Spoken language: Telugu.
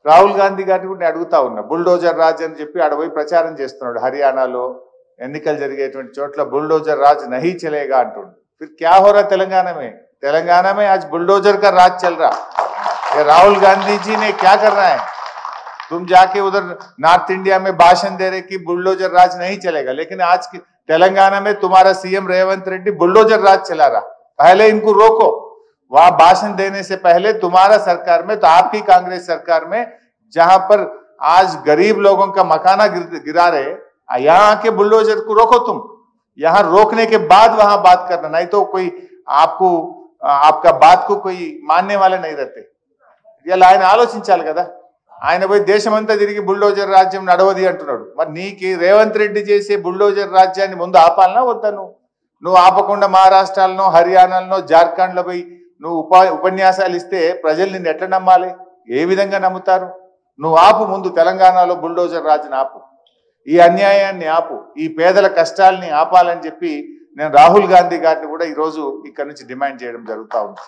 రాహుల్ గాంధీ గారిని కూడా నేను అడుగుతా ఉన్నా. బుల్డోజర్ రాజ్ అని చెప్పి ఆడ పోయి ప్రచారం చేస్తున్నాడు. హర్యానాలో ఎన్నికలు జరిగేటువంటి చోట్ల బుల్డోజర్ రాజ్ నహీ చలేగా అంటుండు. फिर क्या हो रहा तेलंगाना में आज बुलडोजर का राज चल रहा। ये राहुल गांधी जी ने क्या करना है? तुम जाके उधर नॉर्थ इंडिया में भाषण दे रहे कि बुलडोजर राज नहीं चलेगा, लेकिन आज की तेलंगाना में तुम्हारा सीएम रेवंत रेड्डी बुलडोजर राज चला रहा। पहले इनको रोको। वहां भाषण देने से पहले तुम्हारा सरकार में, तो आपकी कांग्रेस सरकार में, जहां पर आज गरीब लोगों का मकाना गिरा रहे, यहाँ आके बुलडोजर को रोको तुम। यहाँ रोकने के बाद वहां बात करना, नहीं तो कोई आपको आपका बात को कोई मानने वाले नहीं रहते। ఇలా ఆయన ఆలోచించాలి కదా. ఆయన పోయి దేశమంతా తిరిగి బుల్డోజర్ రాజ్యం నడవది అంటున్నాడు. మరి నీకు రేవంత్ రెడ్డి చేసే బుల్డోజర్ రాజ్యాన్ని ముందు ఆపాలనా వద్దా? నువ్వు ఆపకుండా మహారాష్ట్రలో, హర్యానాలో, జార్ఖండ్లో పోయి నువ్వు ఉపన్యాసాలు ఇస్తే ప్రజలు నిన్ను ఎట్లా నమ్మాలి? ఏ విధంగా నమ్ముతారు? నువ్వు ఆపు ముందు. తెలంగాణలో బుల్డోజర్ రాజ్ని ఆపు, ఈ అన్యాయాన్ని ఆపు, ఈ పేదల కష్టాలని ఆపాలని చెప్పి నేను రాహుల్ గాంధీ గారిని కూడా ఈరోజు ఇక్కడ నుంచి డిమాండ్ చేయడం జరుగుతూ ఉంది.